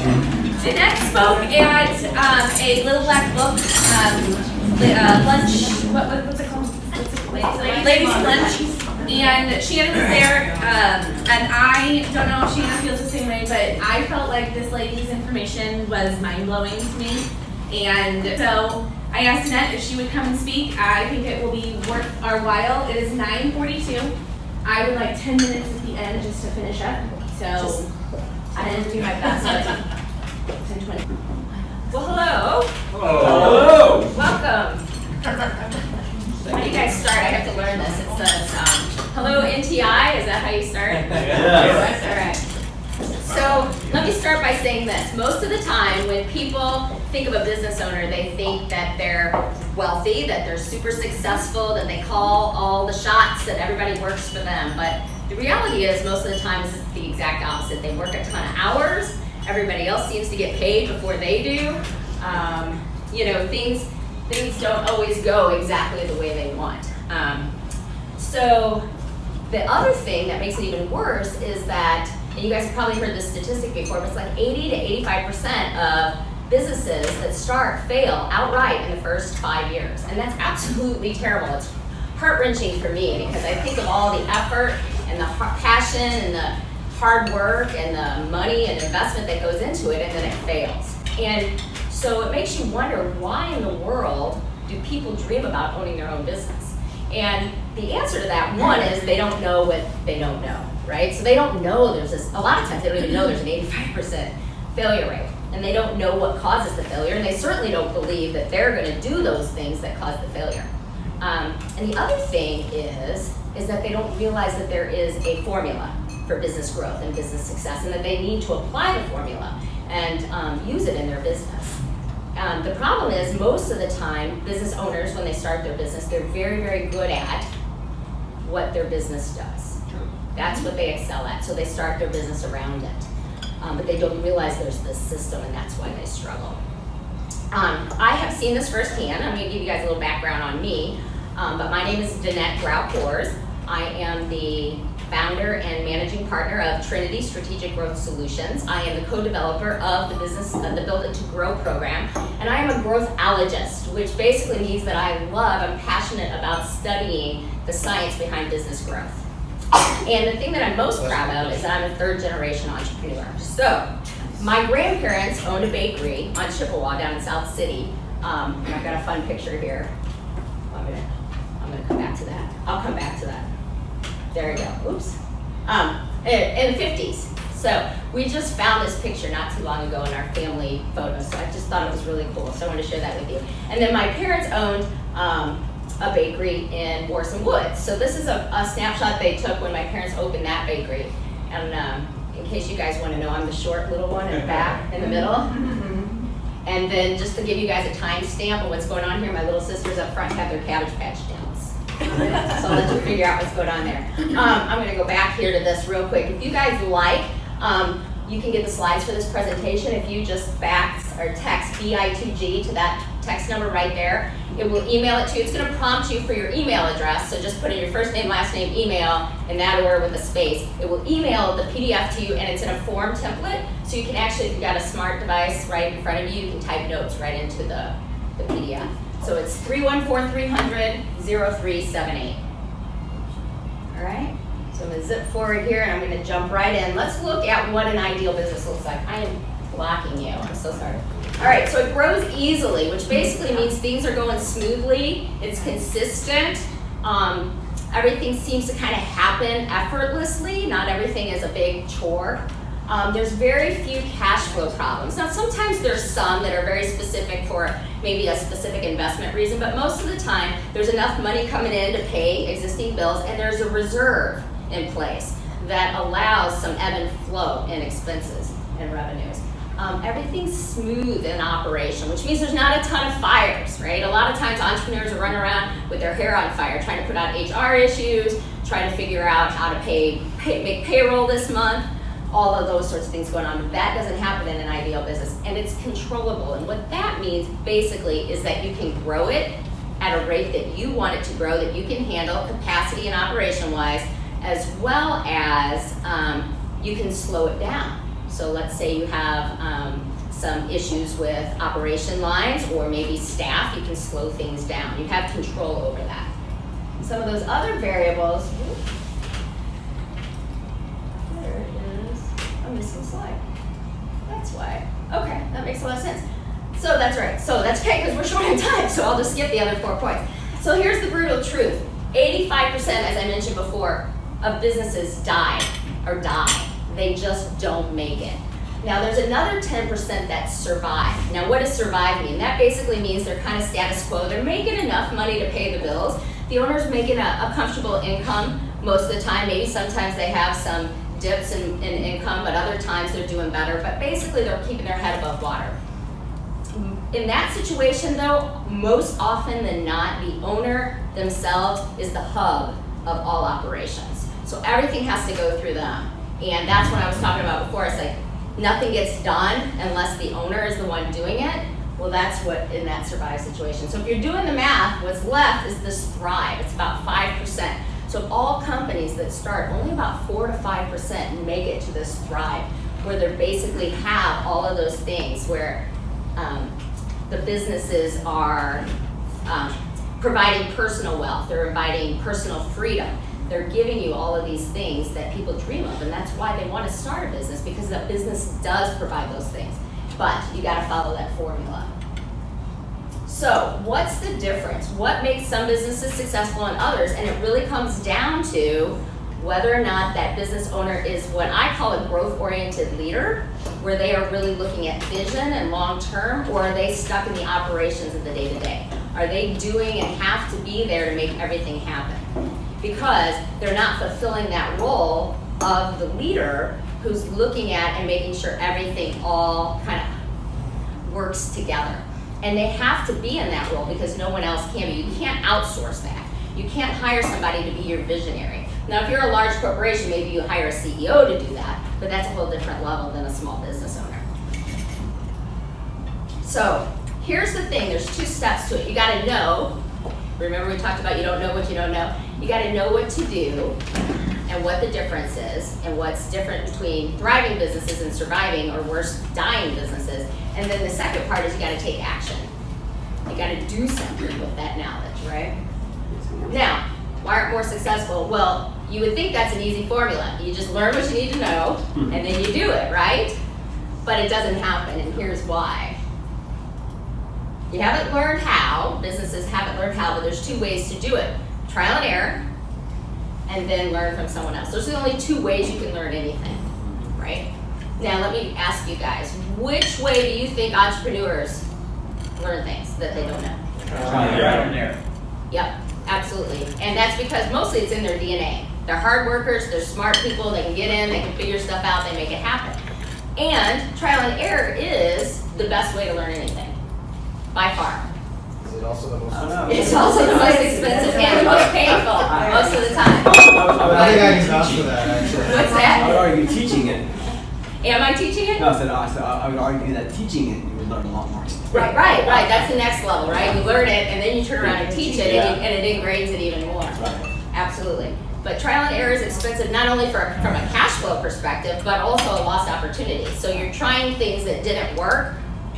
Danette spoke at a Little Black Book lunch. What's it called? Ladies lunch. And Shannon was there, and I don't know if Shannon feels the same way, but I felt like this lady's information was mind-blowing to me. And so I asked Danette if she would come and speak. I think it will be worth our while. It is 9:42. I would like 10 minutes at the end just to finish up. So I didn't do my best. 10:20. Well, hello. Hello. Welcome. How do you guys start? I have to learn this. It says, hello NTI, is that how you start? Yes. All right. So let me start by saying this. Most of the time when people think of a business owner, they think that they're wealthy, that they're super successful, that they call all the shots, that everybody works for them. But the reality is most of the time it's the exact opposite. They work a ton of hours. Everybody else seems to get paid before they do. Things don't always go exactly the way they want. So the other thing that makes it even worse is that, and you guys have probably heard this statistic before, but it's like 80 to 85% of businesses that start fail outright in the first 5 years. And that's absolutely terrible. It's heart-wrenching for me because I think of all the effort and the passion and the hard work and the money and investment that goes into it, and then it fails. And so it makes you wonder, why in the world do people dream about owning their own business? And the answer to that, one, is they don't know what they don't know, right? So they don't know there's this, a lot of times they don't even know there's an 85% failure rate. And they don't know what causes the failure, and they certainly don't believe that they're gonna do those things that cause the failure. And the other thing is that they don't realize that there is a formula for business growth and business success, and that they need to apply the formula and use it in their business. The problem is most of the time, business owners, when they start their business, they're very, very good at what their business does. That's what they excel at, so they start their business around it. But they don't realize there's this system, and that's why they struggle. I have seen this firsthand. I'm gonna give you guys a little background on me, but my name is Danette Grau Kohrs. I am the founder and managing partner of Trinity Strategic Growth Solutions. I am the co-developer of the Build It to Grow program, and I am a growthologist, which basically means that I'm passionate about studying the science behind business growth. And the thing that I'm most proud of is that I'm a third-generation entrepreneur. So, my grandparents owned a bakery on Chippewa down in South City, and I've got a fun picture here. I'm gonna come back to that. I'll come back to that. There we go. Oops. In the 50s. So we just found this picture not too long ago in our family photos. So I just thought it was really cool. So I want to share that with you. And then my parents owned a bakery in Warson Woods. So this is a snapshot they took when my parents opened that bakery. And in case you guys want to know, I'm the short little one in the back, in the middle. And then just to give you guys a time stamp of what's going on here, my little sisters up front have their Cabbage Patch Downs. So I'll let you figure out what's going on there. I'm going to go back here to this real quick. If you guys like, you can get the slides for this presentation. If you just fax or text BI2G to that text number right there, it will email it to you. It's going to prompt you for your email address, so just put in your first name, last name, email in that order with a space. It will email the PDF to you, and it's in a form template, so you can actually, if you've got a smart device right in front of you, you can type notes right into the PDF. So it's 314-300-0378. All right, so I'm gonna zip forward here and I'm gonna jump right in. Let's look at what an ideal business looks like. I am blocking you, I'm so sorry. All right, so it grows easily, which basically means things are going smoothly, it's consistent, everything seems to kind of happen effortlessly, not everything is a big chore. There's very few cash flow problems. Now, sometimes there's some that are very specific for maybe a specific investment reason, but most of the time, there's enough money coming in to pay existing bills, and there's a reserve in place that allows some ebb and flow in expenses and revenues. Everything's smooth in operation, which means there's not a ton of fires, right? A lot of times entrepreneurs are running around with their hair on fire, trying to put out HR issues, trying to figure out how to make payroll this month, all of those sorts of things going on. But that doesn't happen in an ideal business, and it's controllable. And what that means basically is that you can grow it at a rate that you want it to grow, that you can handle capacity and operation wise, as well as you can slow it down. So let's say you have some issues with operation lines or maybe staff, you can slow things down. You have control over that. Some of those other variables, there it is, a missing slide. That's why. Okay, that makes a lot of sense. So that's right. So that's okay because we're short on time, so I'll just skip the other 4 points. So here's the brutal truth. 85%, as I mentioned before, of businesses die. They just don't make it. Now there's another 10% that survive. Now what does survive mean? That basically means they're kind of status quo. They're making enough money to pay the bills. The owner's making a comfortable income most of the time. Maybe sometimes they have some dips in income, but other times they're doing better. But basically they're keeping their head above water. In that situation though, most often than not, the owner themselves is the hub of all operations. So everything has to go through them. And that's what I was talking about before. It's like nothing gets done unless the owner is the one doing it. Well, that's what in that survive situation. So if you're doing the math, what's left is this thrive. It's about 5%. So of all companies that start, only about 4 to 5% make it to this thrive, where they basically have all of those things where the businesses are providing personal wealth, they're providing personal freedom. They're giving you all of these things that people dream of, and that's why they want to start a business, because the business does provide those things. But you got to follow that formula. So what's the difference? What makes some businesses successful and others? And it really comes down to whether or not that business owner is what I call a growth-oriented leader, where they are really looking at vision and long-term, or are they stuck in the operations of the day-to-day? Are they doing and have to be there to make everything happen? Because they're not fulfilling that role of the leader who's looking at and making sure everything all kind of works together. And they have to be in that role because no one else can be. You can't outsource that. You can't hire somebody to be your visionary. Now, if you're a large corporation, maybe you hire a CEO to do that, but that's a whole different level than a small business owner. So here's the thing, there's 2 steps to it. You gotta know, remember we talked about you don't know what you don't know. You gotta know what to do and what the difference is and what's different between thriving businesses and surviving, or worse, dying businesses. And then the second part is you gotta take action. You gotta do something with that knowledge, right? Now, why aren't more successful? Well, you would think that's an easy formula. You just learn what you need to know and then you do it, right? But it doesn't happen, and here's why. You haven't learned how, businesses haven't learned how, but there's 2 ways to do it. Trial and error, and then learn from someone else. Those are the only 2 ways you can learn anything, right? Now let me ask you guys, which way do you think entrepreneurs learn things that they don't know? Trial and error. Yep, absolutely. And that's because mostly it's in their DNA. They're hard workers, they're smart people, they can get in, they can figure stuff out, they make it happen. And trial and error is the best way to learn anything, by far. Is it also the most It's also the most expensive and the most painful most of the time. I think I can vouch for that, actually. What's I that? would argue teaching it. Am I teaching it? No, I would argue that teaching it, you would learn a lot more. Right. That's the next level, right? You learn it and then you turn around and teach it, and it ingrains it even more. Right. Absolutely. But trial and error is expensive not only from a cash flow perspective, but also a lost opportunity. So you're trying things that didn't work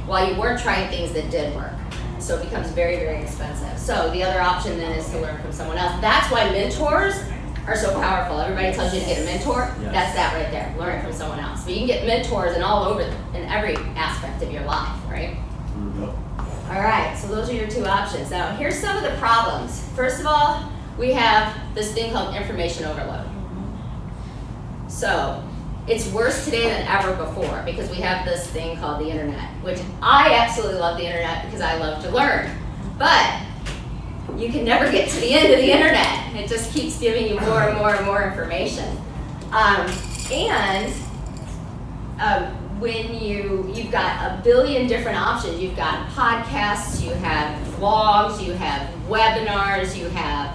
while you weren't trying things that did work. So it becomes very, very expensive. So the other option then is to learn from someone else. That's why mentors are so powerful. Everybody tells you to get a mentor. Yes. That's that right there, learning from someone else. But you can get mentors in every aspect of your life, right? All right, so those are your 2 options. Now, here's some of the problems. First of all, we have this thing called information overload. So it's worse today than ever before because we have this thing called the internet, which I absolutely love the internet because I love to learn. But you can never get to the end of the internet. It just keeps giving you more and more and more information. When you've got a billion different options, you've got podcasts, you have vlogs, you have webinars, you have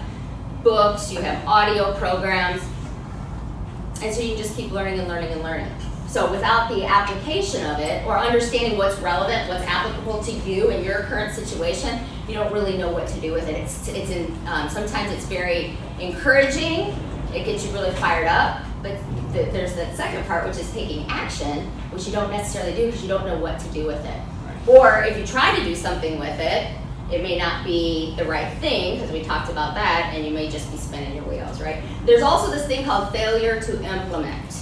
books, you have audio programs, and so you just keep learning and learning and learning. So without the application of it, or understanding what's relevant, what's applicable to you in your current situation, you don't really know what to do with it. Sometimes it's very encouraging, it gets you really fired up, but there's that second part, which is taking action, which you don't necessarily do because you don't know what to do with it. Or if you try to do something with it, it may not be the right thing, because we talked about that, and you may just be spinning your wheels, right? There's also this thing called failure to implement,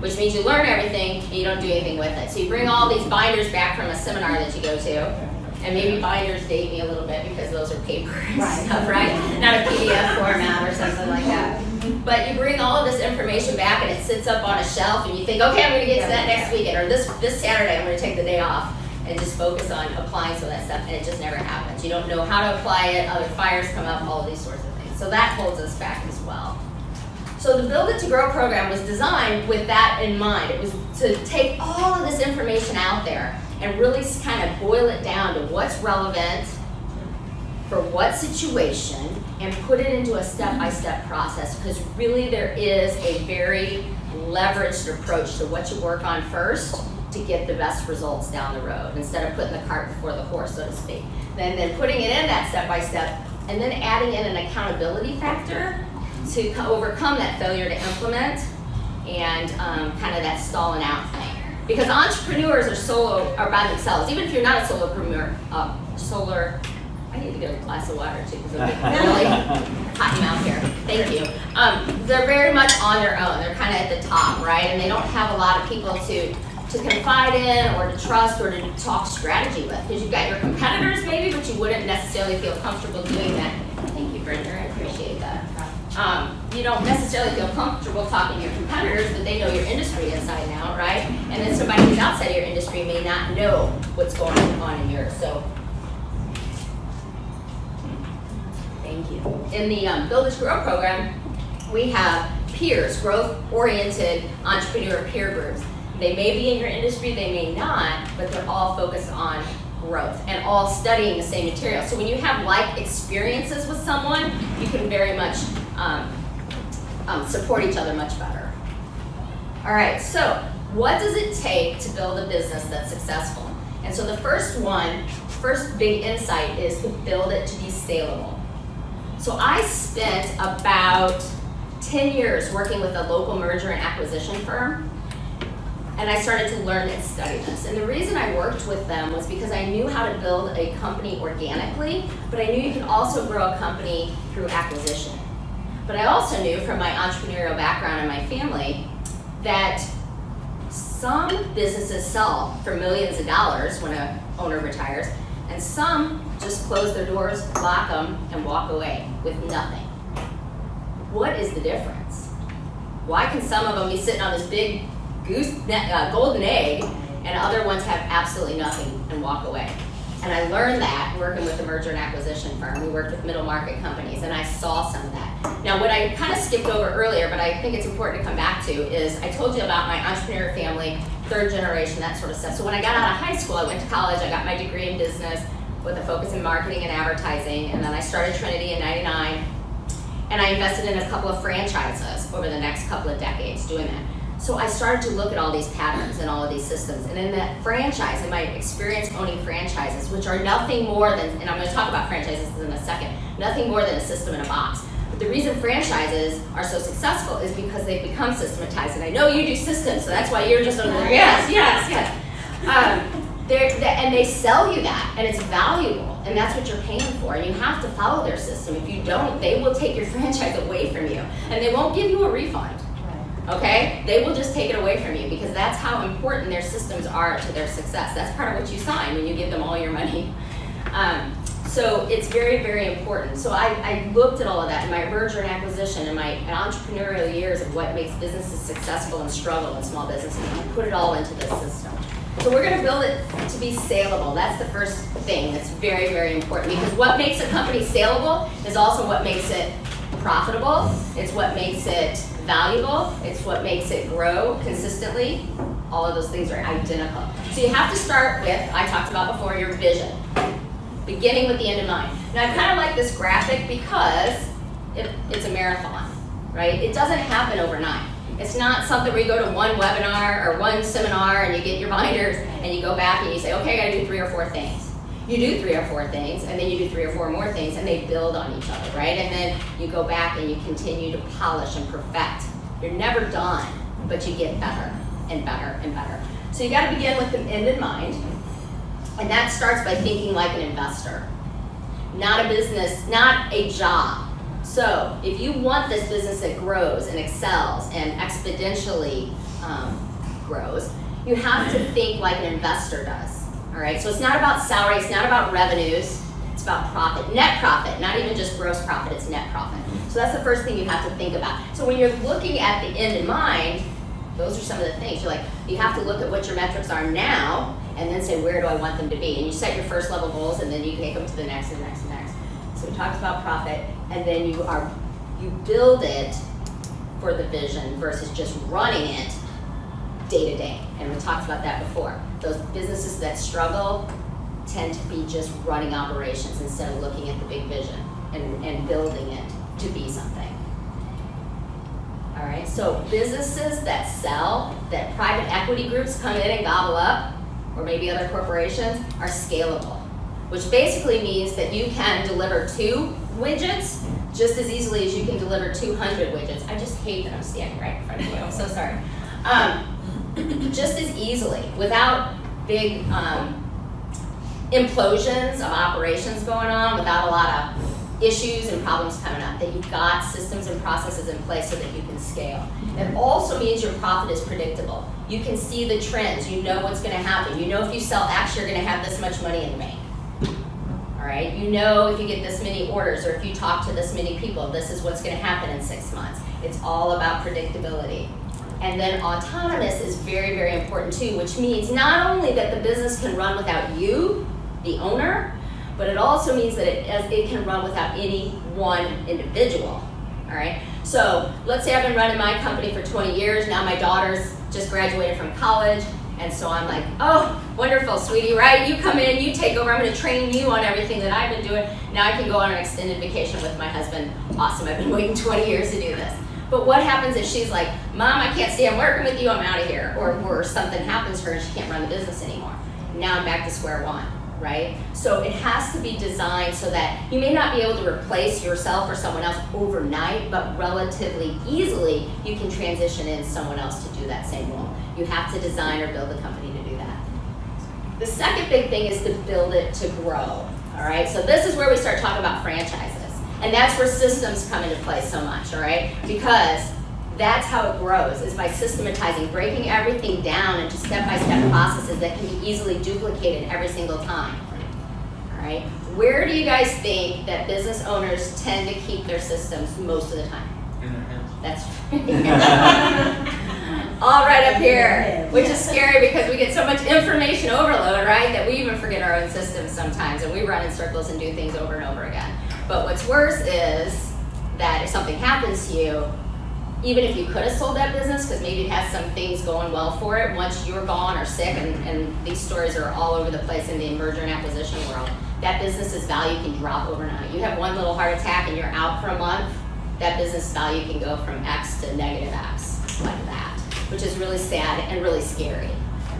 which means you learn everything and you don't do anything with it. So you bring all these binders back from a seminar that you go to, and maybe binders date me a little bit because those are paper and stuff, right? Not a PDF format or something like that. But you bring all of this information back and it sits up on a shelf and you think, okay, I'm gonna get to that next weekend, or this Saturday I'm gonna take the day off and just focus on applying some of that stuff, and it just never happens. You don't know how to apply it, other fires come up, all of these sorts of things. So that holds us back as well. So the Build It to Grow program was designed with that in mind. It was to take all of this information out there and really kind of boil it down to what's relevant for what situation and put it into a step-by-step process, because really there is a very leveraged approach to what you work on first to get the best results down the road, instead of putting the cart before the horse, so to speak. Then putting it in that step-by-step, and then adding in an accountability factor to overcome that failure to implement and kind of that stalling out thing. Because entrepreneurs are by themselves. Even if you're not a solopreneur, I need to get a glass of water too, because I'm really hot mouth here. Thank you. They're very much on their own. They're kind of at the top, right? And they don't have a lot of people to confide in or to trust or to talk strategy with. Because you've got your competitors maybe, but you wouldn't necessarily feel comfortable doing that. Thank you, Brenda. I appreciate that. You don't necessarily feel comfortable talking to your competitors, but they know your industry inside and out, right? And then somebody who's outside of your industry may not know what's going on in yours. So, thank you. In the Build It to Grow program, we have peers, growth-oriented entrepreneur peer groups. They may be in your industry, they may not, but they're all focused on growth and all studying the same material. So when you have like experiences with someone, you can very much support each other much better. All right, so what does it take to build a business that's successful? And so the first big insight is to build it to be saleable. So I spent about 10 years working with a local merger and acquisition firm, and I started to learn and study this. And the reason I worked with them was because I knew how to build a company organically, but I knew you could also grow a company through acquisition. But I also knew from my entrepreneurial background and my family that some businesses sell for millions of dollars when an owner retires, and some just close their doors, lock them, and walk away with nothing. What is the difference? Why can some of them be sitting on this big golden egg, and other ones have absolutely nothing and walk away? And I learned that working with the merger and acquisition firm. We worked with middle market companies, and I saw some of that. Now, what I kind of skipped over earlier, but I think it's important to come back to, is I told you about my entrepreneur family, third generation, that sort of stuff. So when I got out of high school, I went to college, I got my degree in business with a focus in marketing and advertising, and then I started Trinity in '99, and I invested in a couple of franchises over the next couple of decades doing that. So I started to look at all these patterns and all of these systems. And in that franchise, in my experience owning franchises, which are nothing more than, and I'm going to talk about franchises in a second, nothing more than a system in a box. But the reason franchises are so successful is because they've become systematized. And I know you do systems, so that's why you're just over there, yes. And they sell you that, and it's valuable, and that's what you're paying for. And you have to follow their system. If you don't, they will take your franchise away from you, and they won't give you a refund. Okay? They will just take it away from you because that's how important their systems are to their success. That's part of what you sign when you give them all your money. So it's very, very important. So I looked at all of that in my merger and acquisition and my entrepreneurial years of what makes businesses successful and struggle in small businesses, and put it all into this system. So we're going to build it to be saleable. That's the first thing that's very, very important, because what makes a company saleable is also what makes it profitable. It's what makes it valuable. It's what makes it grow consistently. All of those things are identical. So you have to start with, I talked about before, your vision. Beginning with the end in mind. Now I kind of like this graphic because it's a marathon, right? It doesn't happen overnight. It's not something where you go to one webinar or one seminar and you get your binders and you go back and you say, okay, I gotta do 3 or 4 things. You do 3 or 4 things, and then you do 3 or 4 more things, and they build on each other, right? And then you go back and you continue to polish and perfect You're never done, but you get better and better and better. So you got to begin with the end in mind, and that starts by thinking like an investor, not a business, not a job. So if you want this business that grows and excels and exponentially grows, you have to think like an investor does. All right, so it's not about salary, it's not about revenues, it's about profit, net profit, not even just gross profit, it's net profit. So that's the first thing you have to think about. So when you're looking at the end in mind, those are some of the things. You're like, you have to look at what your metrics are now and then say, where do I want them to be? And you set your first level goals and then you take them to the next and next and next. So we talked about profit, and then you build it for the vision versus just running it day to day. And we talked about that before. Those businesses that struggle tend to be just running operations instead of looking at the big vision and building it to be something. All right, so businesses that sell, that private equity groups come in and gobble up, or maybe other corporations, are scalable, which basically means that you can deliver 2 widgets just as easily as you can deliver 200 widgets. I just hate that I'm standing right in front of you, I'm so sorry. Just as easily, without big implosions of operations going on, without a lot of issues and problems coming up, that you've got systems and processes in place so that you can scale. It also means your profit is predictable. You can see the trends, you know what's gonna happen. You know if you sell X, you're gonna have this much money in the bank. All right, you know if you get this many orders or if you talk to this many people, this is what's gonna happen in 6 months. It's all about predictability. And then autonomous is very, very important too, which means not only that the business can run without you, the owner, but it also means that it can run without any one individual, all right? So let's say I've been running my company for 20 years, now my daughter's just graduated from college, and so I'm like, oh, wonderful, sweetie, right? You come in, you take over, I'm gonna train you on everything that I've been doing. Now I can go on an extended vacation with my husband. Awesome, I've been waiting 20 years to do this. But what happens if she's like, Mom, I can't stand working with you, I'm out of here. Or something happens to her and she can't run the business anymore. Now I'm back to square one, right? So it has to be designed so that you may not be able to replace yourself or someone else overnight, but relatively easily you can transition in someone else to do that same role. You have to design or build a company to do that. The second big thing is to build it to grow, all right? So this is where we start talking about franchises. And that's where systems come into play so much, all right? Because that's how it grows, is by systematizing, breaking everything down into step-by-step processes that can be easily duplicated every single time, all right? Where do you guys think that business owners tend to keep their systems most of the time? In their hands. That's right. All right up here, which is scary because we get so much information overload, right, that we even forget our own systems sometimes, and we run in circles and do things over and over again. But what's worse is that if something happens to you, even if you could have sold that business, because maybe it has some things going well for it, once you're gone or sick, and these stories are all over the place in the merger and acquisition world, that business's value can drop overnight. You have one little heart attack and you're out for a month, that business value can go from X to negative X, like that, which is really sad and really scary.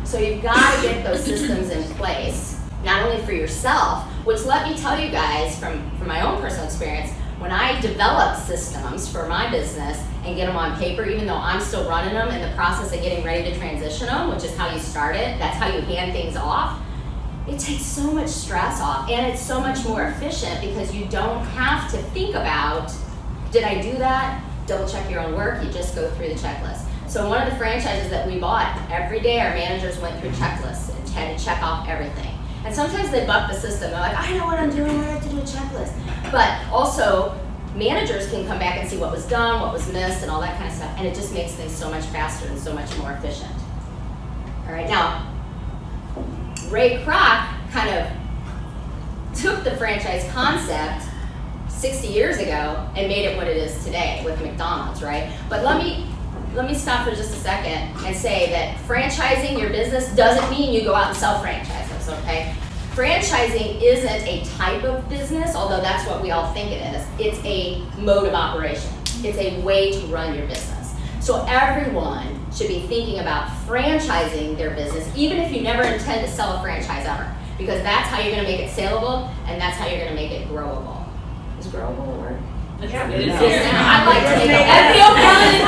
So you've got to get those systems in place, not only for yourself, which let me tell you guys from my own personal experience, when I develop systems for my business and get them on paper, even though I'm still running them in the process of getting ready to transition them, which is how you start it, that's how you hand things off, it takes so much stress off, and it's so much more efficient because you don't have to think about, did I do that? Double check your own work, you just go through the checklist. So one of the franchises that we bought, every day our managers went through checklists and had to check off everything. And sometimes they buck the system. They're like, I know what I'm doing, I have to do a checklist. But also, managers can come back and see what was done, what was missed, and all that kind of stuff. And it just makes things so much faster and so much more efficient. All right, now, Ray Kroc kind of took the franchise concept 60 years ago and made it what it is today with McDonald's, right? But let me stop for just a second and say that franchising your business doesn't mean you go out and sell franchises, okay? Franchising isn't a type of business, although that's what we all think it is. It's a mode of operation. It's a way to run your business. So everyone should be thinking about franchising their business, even if you never intend to sell a franchise ever, because that's how you're gonna make it saleable, and that's how you're gonna make it growable. Is growable a word? Yeah. It is I like to make up.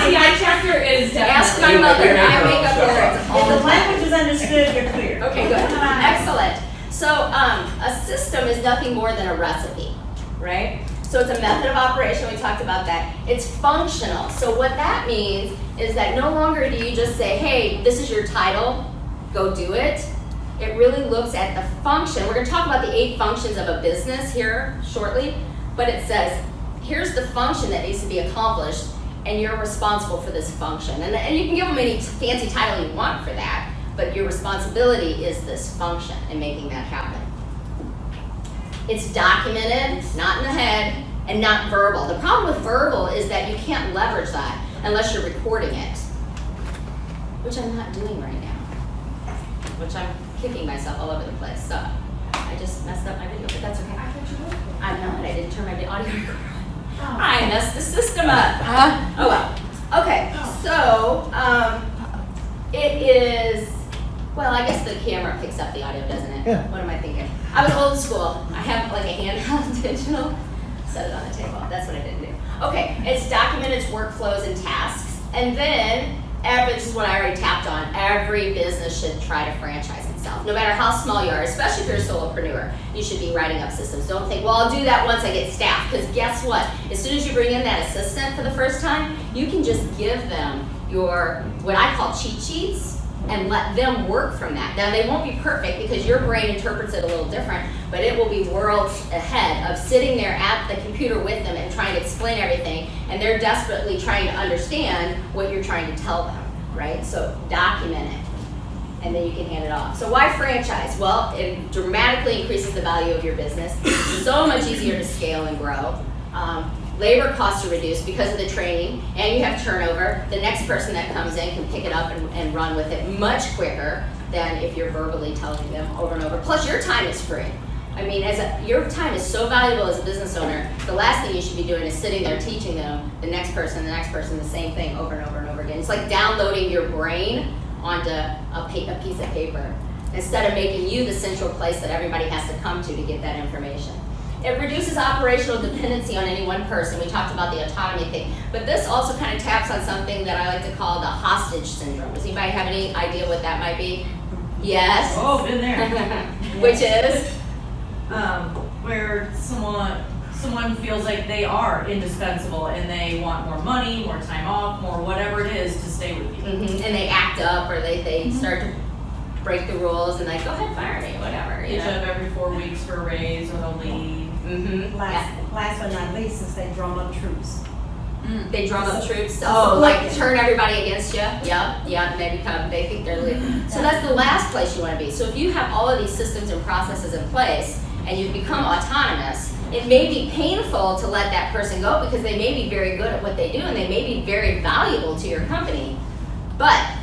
FBO chapter is Ask my mother, I make up words all If the the time. language is understood, you're clear. Okay, good. Excellent. So a system is nothing more than a recipe, right? So it's a method of operation. We talked about that. It's functional. So what that means is that no longer do you just say, hey, this is your title, go do it. It really looks at the function. We're going to talk about the 8 functions of a business here shortly, but it says, here's the function that needs to be accomplished, and you're responsible for this function. And you can give them any fancy title you want for that, but your responsibility is this function and making that happen. It's documented, not in the head, and not verbal. The problem with verbal is that you can't leverage that unless you're recording it, which I'm not doing right now, which I'm kicking myself all over the place. So I just messed up my video, but that's okay. I'm not. I didn't turn my audio recorder on. I messed the system up. Oh well. Okay. So it is. Well, I guess the camera picks up the audio, doesn't it? Yeah. What am I thinking? I was old school. I have like a handheld digital. Set it on the table. That's what I didn't do. Okay. It's document its workflows and tasks, and then this is what I already tapped on. Every business should try to franchise itself, no matter how small you are, especially if you're a solopreneur. You should be writing up systems. Don't think, well, I'll do that once I get staff, because guess what? As soon as you bring in that assistant for the first time, you can just give them your, what I call cheat sheets, and let them work from that. Now, they won't be perfect because your brain interprets it a little different, but it will be worlds ahead of sitting there at the computer with them and trying to explain everything, and they're desperately trying to understand what you're trying to tell them, right? So document it, and then you can hand it off. So why franchise? Well, it dramatically increases the value of your business. It's so much easier to scale and grow. Labor costs are reduced because of the training, and you have turnover. The next person that comes in can pick it up and run with it much quicker than if you're verbally telling them over and over. Plus, your time is free. I mean, your time is so valuable as a business owner. The last thing you should be doing is sitting there teaching them the next person, the same thing over and over and over again. It's like downloading your brain onto a piece of paper instead of making you the central place that everybody has to come to get that information. It reduces operational dependency on any one person. We talked about the autonomy thing, but this also kind of taps on something that I like to call the hostage syndrome. Does anybody have any idea what that might be? Yes. Oh, been there. Which is? Where someone feels like they are indispensable and they want more money, more time off, more whatever it is to stay with you. And they act up, or they start to break the rules and like, go ahead, fire me, whatever. Pitch up every 4 weeks for a raise or they'll leave. Last but not least, since they drum up troops. They drum up troops. So Oh, like turn everybody against you. Yep. And they think they're leading. So that's the last place you want to be. So if you have all of these systems and processes in place and you've become autonomous, it may be painful to let that person go because they may be very good at what they do and they may be very valuable to your company, but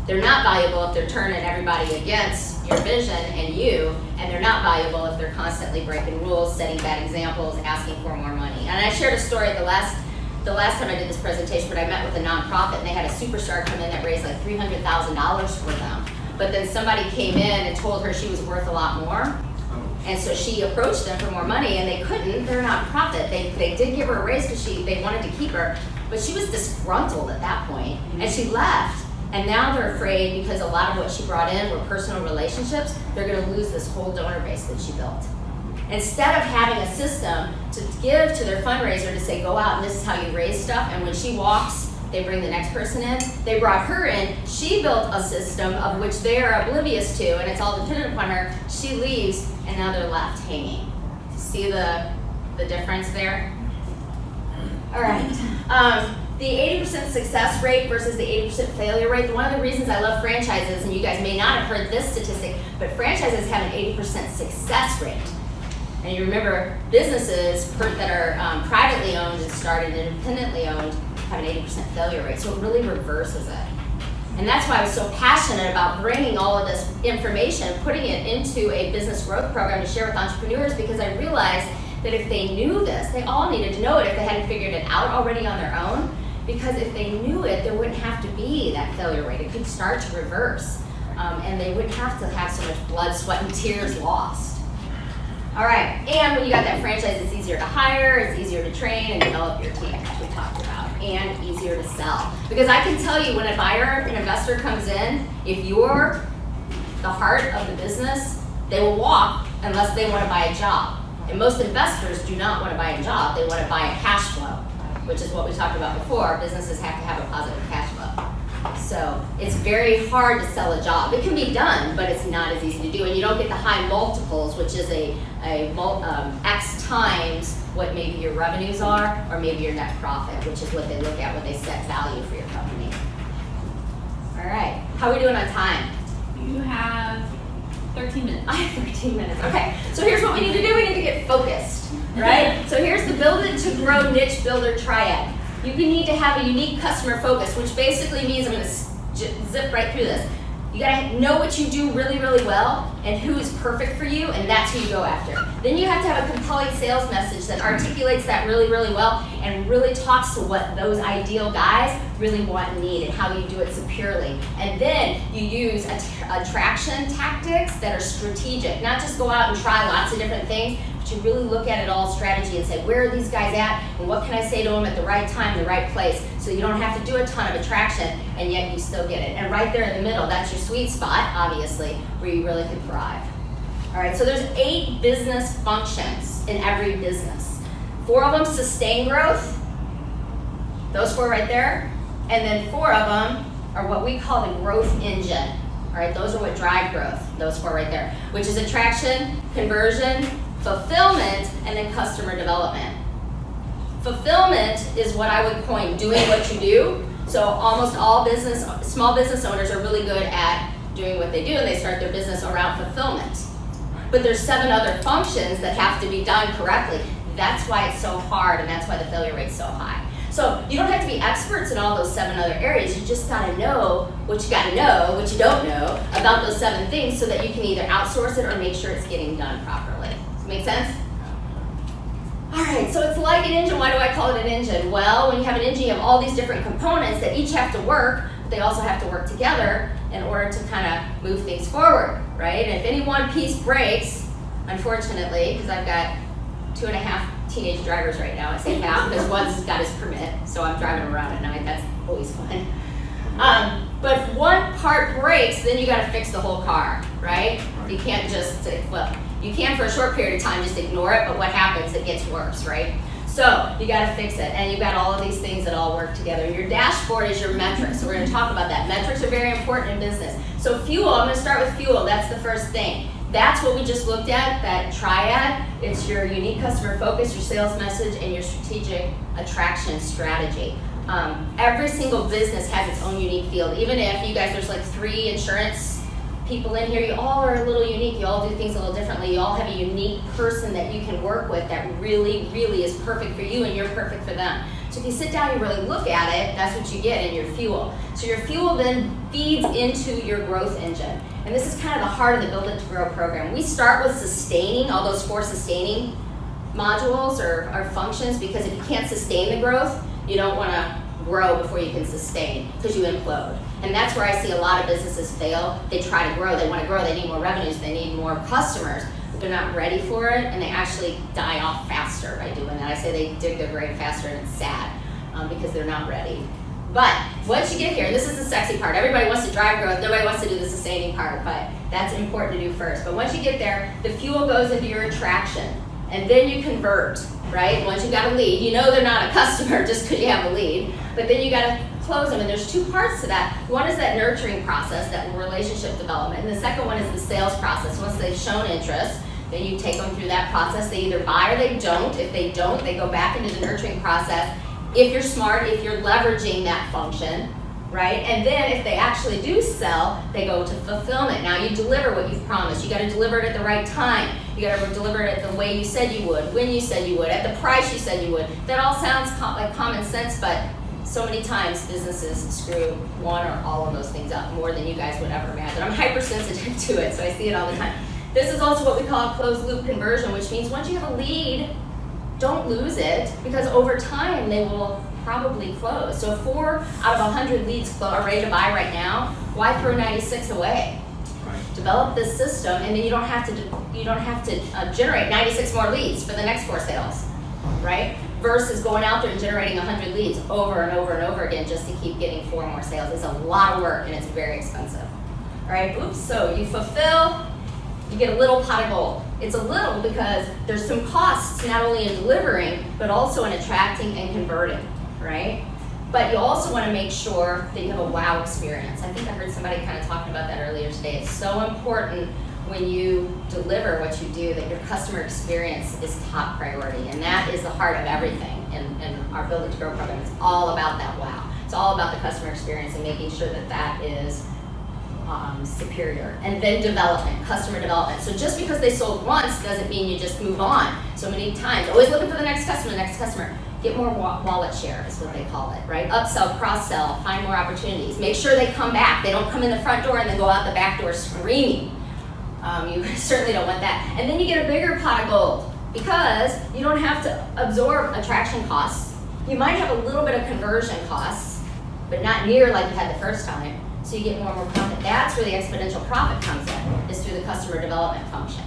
they're not valuable if they're turning everybody against your vision and you, and they're not valuable if they're constantly breaking rules, setting bad examples, asking for more money. And I shared a story the last time I did this presentation, but I met with a nonprofit and they had a superstar come in that raised like $300,000 for them. But then somebody came in and told her she was worth a lot more. And so she approached them for more money and they couldn't. They're a nonprofit. They did give her a raise because they wanted to keep her, but she was disgruntled at that point and she left. And now they're afraid because a lot of what she brought in were personal relationships, they're gonna lose this whole donor base that she built. Instead of having a system to give to their fundraiser to say, go out and this is how you raise stuff, and when she walks, they bring the next person in, they brought her in, she built a system of which they are oblivious to, and it's all dependent upon her, she leaves, and now they're left hanging. See the difference there? All right. The 80% success rate versus the 80% failure rate. One of the reasons I love franchises, and you guys may not have heard this statistic, but franchises have an 80% success rate. And you remember, businesses that are privately owned and started independently owned have an 80% failure rate, so it really reverses it. And that's why I was so passionate about bringing all of this information, putting it into a business growth program to share with entrepreneurs, because I realized that if they knew this, they all needed to know it if they hadn't figured it out already on their own. Because if they knew it, there wouldn't have to be that failure rate. It could start to reverse. And they wouldn't have to have so much blood, sweat, and tears lost. All right, and when you got that franchise, it's easier to hire, it's easier to train and develop your team, which we talked about, and easier to sell. Because I can tell you when a buyer, an investor comes in, if you're the heart of the business, they will walk unless they want to buy a job. And most investors do not want to buy a job, they want to buy a cash flow, which is what we talked about before. Businesses have to have a positive cash flow. So it's very hard to sell a job. It can be done, but it's not as easy to do. And you don't get the high multiples, which is X times what maybe your revenues are, or maybe your net profit, which is what they look at when they set value for your company. All right, how are we doing on time? You have 13 minutes. I have 13 minutes. Okay, so here's what we need to do. We need to get focused, right? So here's the build it to grow niche builder triad. You need to have a unique customer focus, which basically means, I'm going to zip right through this. You got to know what you do really, really well and who is perfect for you, and that's who you go after. Then you have to have a compelling sales message that articulates that really, really well and really talks to what those ideal guys really want and need and how you do it securely. And then you use attraction tactics that are strategic, not just go out and try lots of different things, but you really look at it all strategy and say, where are these guys at and what can I say to them at the right time, the right place, so you don't have to do a ton of attraction and yet you still get it. And right there in the middle, that's your sweet spot, obviously, where you really can thrive. All right, so there's 8 business functions in every business. 4 of them sustain growth, those 4 right there, and then 4 of them are what we call the growth engine. All right, those are what drive growth, those 4 right there, which is attraction, conversion, fulfillment, and then customer development. Fulfillment is what I would coin doing what you do. So almost all small business owners are really good at doing what they do, and they start their business around fulfillment. But there's 7 other functions that have to be done correctly. That's why it's so hard, and that's why the failure rate's so high. So you don't have to be experts in all those 7 other areas. You just gotta know what you gotta know, what you don't know about those 7 things, so that you can either outsource it or make sure it's getting done properly. Does it make sense? All right, so it's like an engine. Why do I call it an engine? Well, when you have an engine, you have all these different components that each have to work, but they also have to work together in order to kind of move things forward, right? And if any one piece breaks, unfortunately, because I've got 2.5 teenage drivers right now, I say half because one's got his permit, so I'm driving around at night. That's always fun. But if one part breaks, then you got to fix the whole car, right? You can't just say, well, you can for a short period of time just ignore it, but what happens? It gets worse, right? So you got to fix it, and you've got all of these things that all work together. Your dashboard is your metrics, so we're going to talk about that. Metrics are very important in business. So fuel, I'm going to start with fuel. That's the first thing. That's what we just looked at, that triad. It's your unique customer focus, your sales message, and your strategic attraction strategy. Every single business has its own unique field. Even if you guys, there's like 3 insurance people in here, you all are a little unique, you all do things a little differently, you all have a unique person that you can work with that really, really is perfect for you and you're perfect for them. So if you sit down and you really look at it, that's what you get in your fuel. So your fuel then feeds into your growth engine. And this is kind of the heart of the Build It to Grow program. We start with sustaining, all those 4 sustaining modules or functions, because if you can't sustain the growth, you don't want to grow before you can sustain, because you implode. And that's where I see a lot of businesses fail. They try to grow, they want to grow, they need more revenues, they need more customers, but they're not ready for it, and they actually die off faster by doing that. I say they dig their grave faster, and it's sad because they're not ready. But once you get here, and this is the sexy part, everybody wants to drive growth, nobody wants to do the sustaining part, but that's important to do first. But once you get there, the fuel goes into your attraction, and then you convert, right? Once you got a lead, you know they're not a customer just because you have a lead, but then you got to close them, and there's 2 parts to that. One is that nurturing process, that relationship development, and the second one is the sales process. Once they've shown interest, then you take them through that process. They either buy or they don't. If they don't, they go back into the nurturing process. If you're smart, if you're leveraging that function, right? And then if they actually do sell, they go to fulfillment. Now you deliver what you've promised. You got to deliver it at the right time. You got to deliver it the way you said you would, when you said you would, at the price you said you would. That all sounds like common sense, but so many times businesses screw one or all of those things up more than you guys would ever imagine. I'm hypersensitive to it, so I see it all the time. This is also what we call a closed loop conversion, which means once you have a lead, don't lose it, because over time they will probably close. So if 4 out of 100 leads are ready to buy right now, why throw 96 away? Right. To develop this system, and then you don't have to generate 96 more leads for the next 4 sales, right? Versus going out there and generating 100 leads over and over and over again just to keep getting 4 more sales. It's a lot of work and it's very expensive. All right, oops, so you fulfill, you get a little pot of gold. It's a little because there's some costs not only in delivering, but also in attracting and converting, right? But you also want to make sure that you have a wow experience. I think I heard somebody kind of talking about that earlier today. It's so important when you deliver what you do that your customer experience is top priority. And that is the heart of everything in our Build It to Grow program. It's all about that wow. It's all about the customer experience and making sure that that is superior. And then development, customer development. So just because they sold once doesn't mean you just move on so many times. Always looking for the next customer. Get more wallet share is what they call it, right? Upsell, cross-sell, find more opportunities. Make sure they come back. They don't come in the front door and then go out the back door screaming. You certainly don't want that. And then you get a bigger pot of gold because you don't have to absorb attraction costs. You might have a little bit of conversion costs, but not near like you had the first time. So you get more and more profit. That's where the exponential profit comes in, is through the customer development function.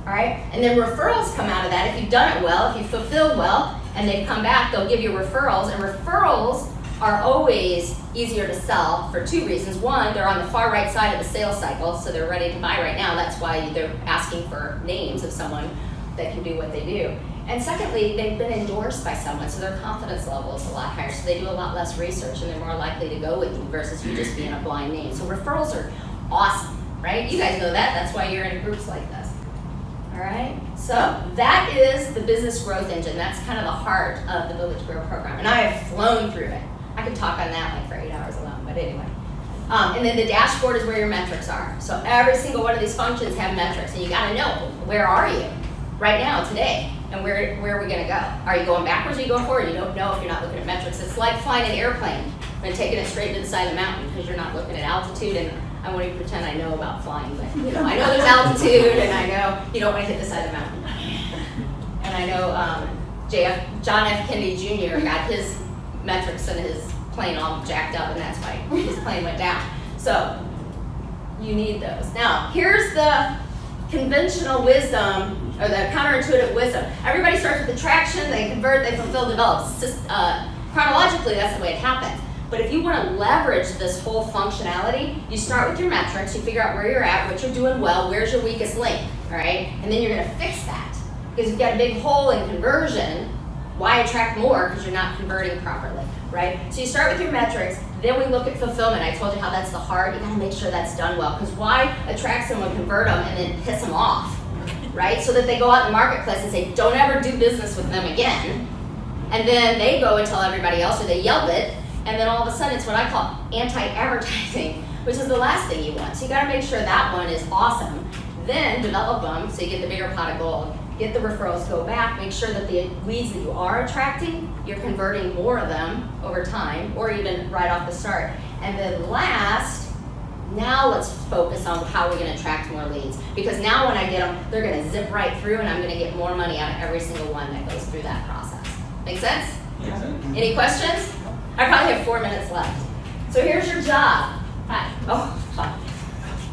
All right, and then referrals come out of that. If you've done it well, if you've fulfilled well, and they've come back, they'll give you referrals. And referrals are always easier to sell for 2 reasons. One, they're on the far right side of the sales cycle, so they're ready to buy right now. That's why they're asking for names of someone that can do what they do. And secondly, they've been endorsed by someone, so their confidence level is a lot higher. So they do a lot less research, and they're more likely to go with you versus you just being a blind name. So referrals are awesome, right? You guys know that. That's why you're in groups like this. All right, so that is the business growth engine. That's kind of the heart of the Build It to Grow program. And I have flown through it. I could talk on that like for 8 hours alone, but anyway. And then the dashboard is where your metrics are. So every single one of these functions have metrics, and you gotta know, where are you right now, today? And where are we gonna go? Are you going backwards or are you going forward? You don't know if you're not looking at metrics. It's like flying an airplane and taking it straight to the side of the mountain because you're not looking at altitude. And I won't even pretend I know about flying, but you know, I know there's altitude, and I know you don't want to hit the side of the mountain. And I know John F. Kennedy Jr. got his metrics and his plane all jacked up, and that's why his plane went down. So you need those. Now, here's the conventional wisdom, or the counterintuitive wisdom. Everybody starts with attraction, they convert, they fulfill, develop. Chronologically, that's the way it happens. But if you want to leverage this whole functionality, you start with your metrics, you figure out where you're at, what you're doing well, where's your weakest link, all right? And then you're going to fix that. Because you've got a big hole in conversion, why attract more? Because you're not converting properly, right? So you start with your metrics, then we look at fulfillment. I told you how that's the heart. You got to make sure that's done well. Because why attract someone, convert them, and then piss them off, right? So that they go out in the marketplace and say, don't ever do business with them again. And then they go and tell everybody else, or they yell it, and then all of a sudden it's what I call anti-advertising, which is the last thing you want. So you gotta make sure that one is awesome. Then develop them so you get the bigger pot of gold. Get the referrals, go back, make sure that the leads that you are attracting, you're converting more of them over time, or even right off the start. And then last, now let's focus on how we're gonna attract more leads. Because now when I get them, they're gonna zip right through, and I'm gonna get more money out of every single one that goes through that process. Make sense? Makes sense. Any questions? I probably have 4 minutes left. So here's your job. Hi. Oh, fun.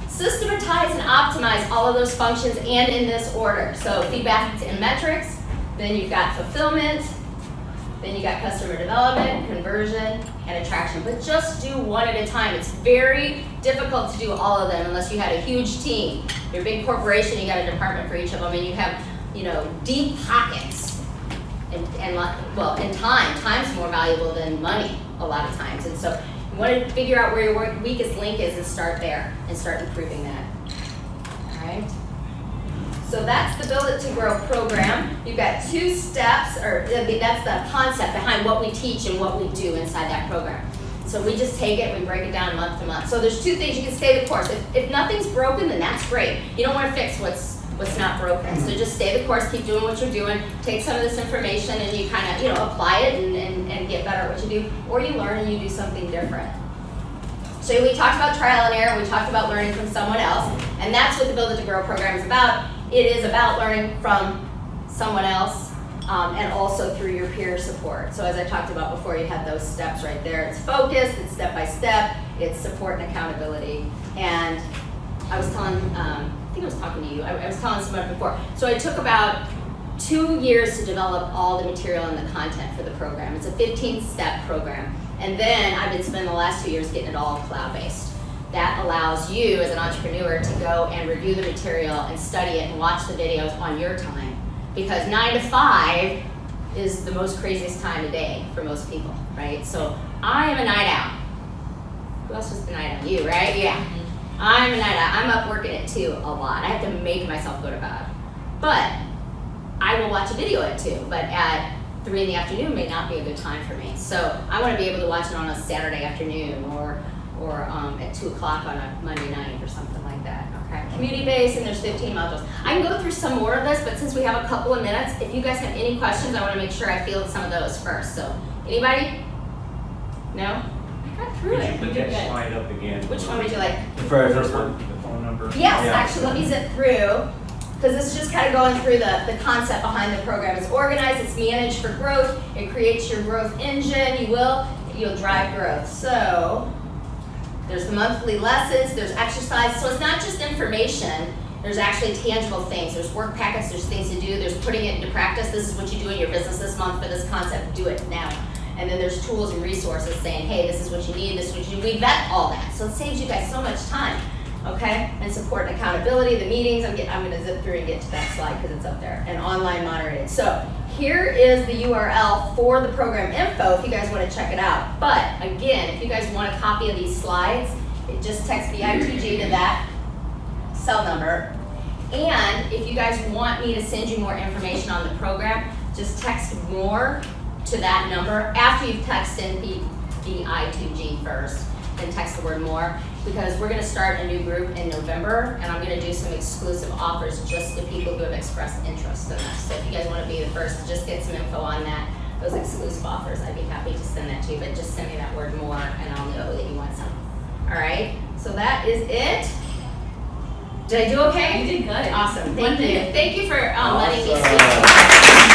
Systematize and optimize all of those functions and in this order. So feedback and metrics, then you've got fulfillment, then you got customer development, conversion, and attraction. But just do one at a time. It's very difficult to do all of them unless you had a huge team. You're a big corporation, you got a department for each of them, and you have, deep pockets. And well, in time's more valuable than money a lot of times. And so you want to figure out where your weakest link is and start there and start improving that. All right. So that's the Build It to Grow program. You've got 2 steps, or that's the concept behind what we teach and what we do inside that program. So we just take it, we break it down month to month. So there's 2 things. You can stay the course. If nothing's broken, then that's great. You don't want to fix what's not broken. So just stay the course, keep doing what you're doing, take some of this information and you kind of, apply it and get better at what you do, or you learn and you do something different. So we talked about trial and error, we talked about learning from someone else, and that's what the Build It to Grow program is about. It is about learning from someone else and also through your peer support. So as I talked about before, you had those steps right there. It's focused, it's step by step, it's support and accountability, and I was telling, I think I was talking to you, I was telling someone before. So I took about 2 years to develop all the material and the content for the program. It's a 15-step program. And then I've been spending the last 2 years getting it all cloud-based. That allows you as an entrepreneur to go and review the material and study it and watch the videos on your time. Because 9 to 5 is the most craziest time of day for most people, right? So I am a night owl. Who else was the night owl? You, right? Yeah. I'm a night owl. I'm up working at 2 a lot. I have to make myself go to bed. But I will watch a video at 2, but at 3 in the afternoon may not be a good time for me. So I want to be able to watch it on a Saturday afternoon or at 2 o'clock on a Monday night or something like that. Okay. Community-based, and there's 15 modules. I can go through some more of this, but since we have a couple of minutes, if you guys have any questions, I want to make sure I field some of those first. So anybody? No? I got through Could it. you put We did that good. slide up again? Which one would you like? The very first one. The phone number? Yes, Yeah. actually, let me zip through, because this is just kind of going through the concept behind the program. It's organized, it's managed for growth, it creates your growth engine, you'll drive growth. So, there's the monthly lessons, there's exercise, so it's not just information, there's actually tangible things. There's work packets, there's things to do, there's putting it into practice. This is what you do in your business this month for this concept, do it now. And then there's tools and resources saying, hey, this is what you need, this is what you need. We vet all that, so it saves you guys so much time, okay? And support and accountability, the meetings, I'm gonna zip through and get to that slide because it's up there, and online moderated. So here is the URL for the program info if you guys wanna check it out. But again, if you guys want a copy of these slides, just text BITG to that cell number. And if you guys want me to send you more information on the program, just text more to that number after you've texted BI2G first, then text the word more, because we're gonna start a new group in November, and I'm gonna do some exclusive offers just to people who have expressed interest in this. So if you guys wanna be the first to just get some info on that, those exclusive offers, I'd be happy to send that to you, but just send me that word more and I'll know that you want some. All right, so that is it. Did I do okay? You did good. Awesome, One thank you. minute. Thank you for letting me Awesome. speak.